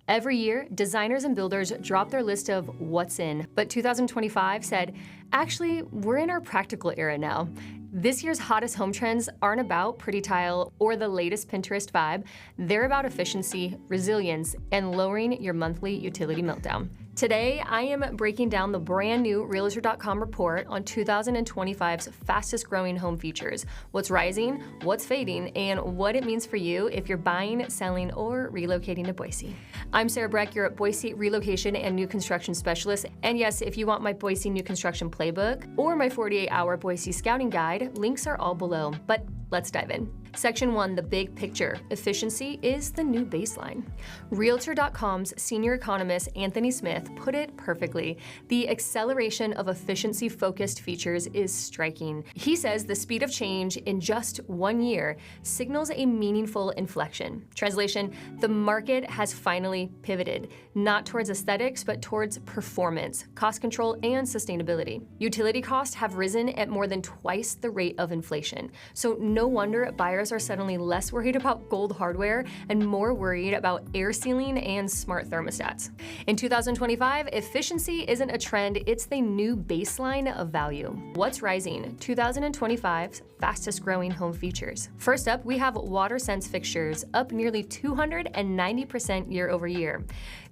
Every year, designers and builders drop their list of what's in, but 2025 said, actually, we're in our practical era now. This year's hottest home trends aren't about pretty tile or the latest Pinterest vibe. They're about efficiency, resilience, and lowering your monthly utility meltdown. Today, I am breaking down the brand new Realtor.com report on 2025's fastest growing home features, what's rising, what's fading, and what it means for you if you're buying, selling, or relocating to Boise. I'm Sarah Breck, your Boise relocation and new construction specialist. And yes, if you want my Boise new construction playbook or my 48-hour Boise scouting guide, links are all below. But let's dive in. Section 1, the big picture. Efficiency is the new baseline. Realtor.com's senior economist Anthony Smith put it perfectly. The acceleration of efficiency-focused features is striking. He says the speed of change in just 1 year signals a meaningful inflection. Translation, the market has finally pivoted, not towards aesthetics, but towards performance, cost control, and sustainability. Utility costs have risen at more than twice the rate of inflation. So no wonder buyers are suddenly less worried about gold hardware and more worried about air sealing and smart thermostats. In 2025, efficiency isn't a trend, it's the new baseline of value. What's rising? 2025's fastest growing home features. First up, we have WaterSense fixtures, up nearly 290% year over year.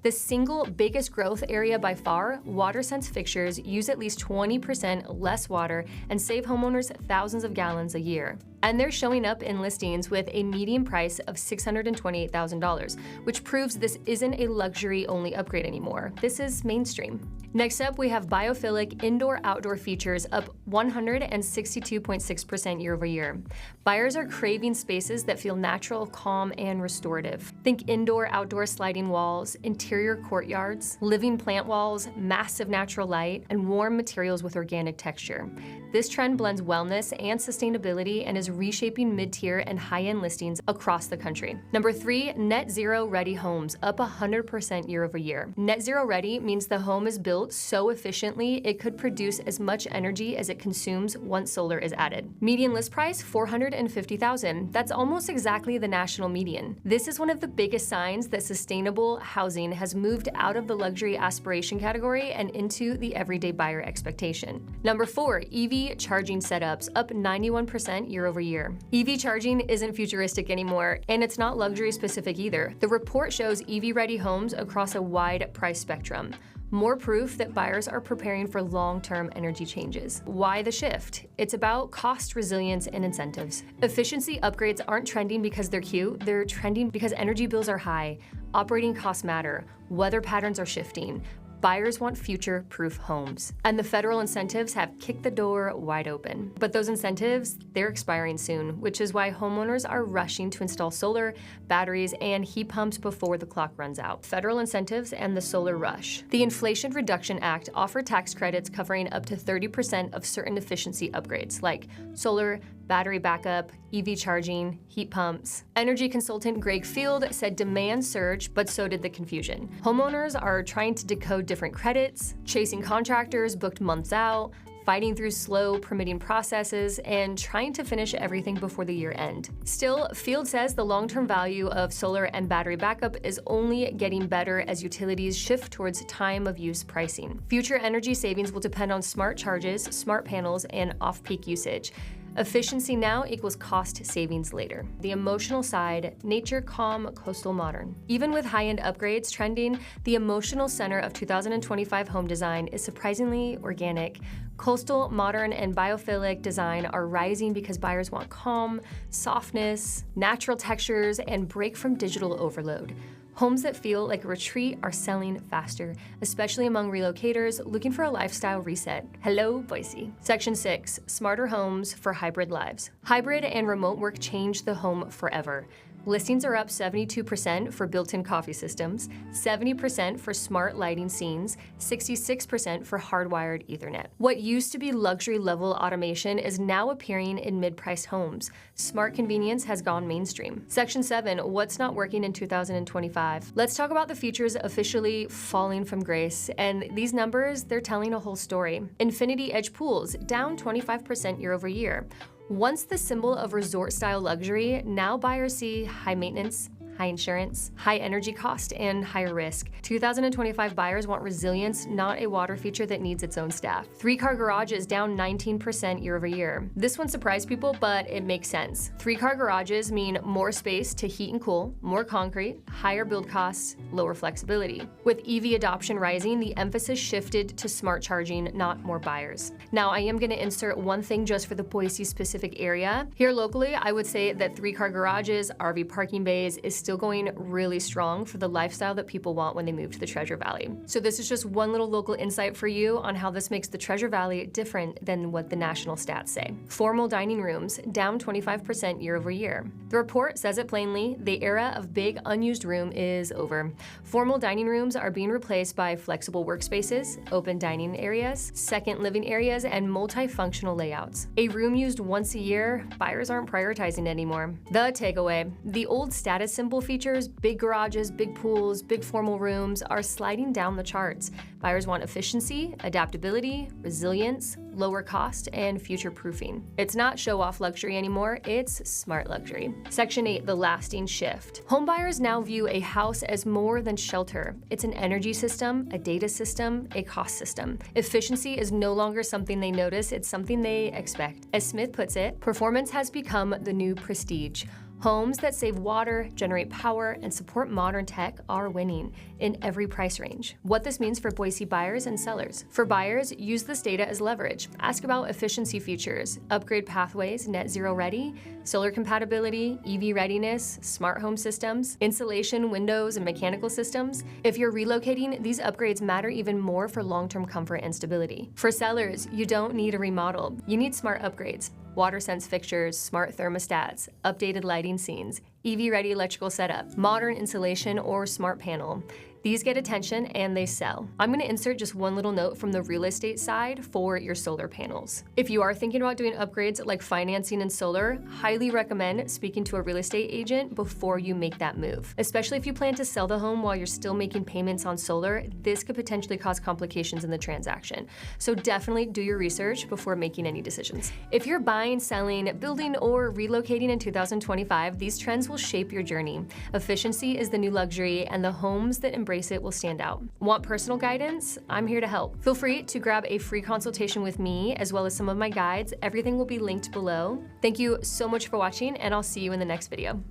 The single biggest growth area by far, WaterSense fixtures use at least 20% less water and save homeowners thousands of gallons a year. And they're showing up in listings with a median price of $628,000, which proves this isn't a luxury-only upgrade anymore. This is mainstream. Next up, we have biophilic indoor-outdoor features up 162.6% year over year. Buyers are craving spaces that feel natural, calm, and restorative. Think indoor-outdoor sliding walls, interior courtyards, living plant walls, massive natural light, and warm materials with organic texture. This trend blends wellness and sustainability and is reshaping mid-tier and high-end listings across the country. Number 3, net zero ready homes, up 100% year over year. Net zero ready means the home is built so efficiently it could produce as much energy as it consumes once solar is added. Median list price, $450,000. That's almost exactly the national median. This is one of the biggest signs that sustainable housing has moved out of the luxury aspiration category and into the everyday buyer expectation. Number 4, EV charging setups, up 91% year over year. EV charging isn't futuristic anymore, and it's not luxury specific either. The report shows EV-ready homes across a wide price spectrum. More proof that buyers are preparing for long-term energy changes. Why the shift? It's about cost, resilience, and incentives. Efficiency upgrades aren't trending because they're cute, they're trending because energy bills are high, operating costs matter, weather patterns are shifting. Buyers want future-proof homes. And the federal incentives have kicked the door wide open. But those incentives, they're expiring soon, which is why homeowners are rushing to install solar, batteries, and heat pumps before the clock runs out. Federal incentives and the solar rush. The Inflation Reduction Act offered tax credits covering up to 30% of certain efficiency upgrades, like solar, battery backup, EV charging, heat pumps. Energy consultant Greg Field said demand surged, but so did the confusion. Homeowners are trying to decode different credits, chasing contractors booked months out, fighting through slow permitting processes, and trying to finish everything before the year end. Still, Field says the long-term value of solar and battery backup is only getting better as utilities shift towards time-of-use pricing. Future energy savings will depend on smart charges, smart panels, and off-peak usage. Efficiency now equals cost savings later. The emotional side, nature, calm, coastal, modern. Even with high-end upgrades trending, the emotional center of 2025 home design is surprisingly organic. Coastal, modern, and biophilic design are rising because buyers want calm, softness, natural textures, and break from digital overload. Homes that feel like a retreat are selling faster, especially among relocators looking for a lifestyle reset. Hello, Boise. Section 6, smarter homes for hybrid lives. Hybrid and remote work changed the home forever. Listings are up 72% for built-in coffee systems, 70% for smart lighting scenes, 66% for hardwired Ethernet. What used to be luxury-level automation is now appearing in mid-priced homes. Smart convenience has gone mainstream. Section 7, what's not working in 2025? Let's talk about the features officially falling from grace, and these numbers, they're telling a whole story. Infinity Edge pools, down 25% year over year. Once the symbol of resort-style luxury, now buyers see high maintenance, high insurance, high energy cost, and higher risk. 2025 buyers want resilience, not a water feature that needs its own staff. 3-car garages down 19% year over year. This one surprised people, but it makes sense. 3-car garages mean more space to heat and cool, more concrete, higher build costs, lower flexibility. With EV adoption rising, the emphasis shifted to smart charging, not more buyers. Now, I am going to insert one thing just for the Boise specific area. Here locally, I would say that 3-car garages, RV parking bays is still going really strong for the lifestyle that people want when they move to the Treasure Valley. So this is just one little local insight for you on how this makes the Treasure Valley different than what the national stats say. Formal dining rooms down 25% year over year. The report says it plainly, the era of big unused room is over. Formal dining rooms are being replaced by flexible workspaces, open dining areas, second living areas, and multifunctional layouts. A room used once a year, buyers aren't prioritizing anymore. The takeaway, the old status symbol features, big garages, big pools, big formal rooms, are sliding down the charts. Buyers want efficiency, adaptability, resilience, lower cost, and future-proofing. It's not show-off luxury anymore, it's smart luxury. Section 8, the lasting shift. Home buyers now view a house as more than shelter. It's an energy system, a data system, a cost system. Efficiency is no longer something they notice, it's something they expect. As Smith puts it, performance has become the new prestige. Homes that save water, generate power, and support modern tech are winning in every price range. What this means for Boise buyers and sellers. For buyers, use this data as leverage. Ask about efficiency features, upgrade pathways, net zero ready, solar compatibility, EV readiness, smart home systems, insulation, windows, and mechanical systems. If you're relocating, these upgrades matter even more for long-term comfort and stability. For sellers, you don't need a remodel. You need smart upgrades. WaterSense fixtures, smart thermostats, updated lighting scenes, EV-ready electrical setup, modern insulation, or smart panel. These get attention and they sell. I'm gonna insert just one little note from the real estate side for your solar panels. If you are thinking about doing upgrades like financing and solar, highly recommend speaking to a real estate agent before you make that move. Especially if you plan to sell the home while you're still making payments on solar, this could potentially cause complications in the transaction. So definitely do your research before making any decisions. If you're buying, selling, building, or relocating in 2025, these trends will shape your journey. Efficiency is the new luxury, and the homes that embrace it will stand out. Want personal guidance? I'm here to help. Feel free to grab a free consultation with me, as well as some of my guides. Everything will be linked below. Thank you so much for watching, and I'll see you in the next video.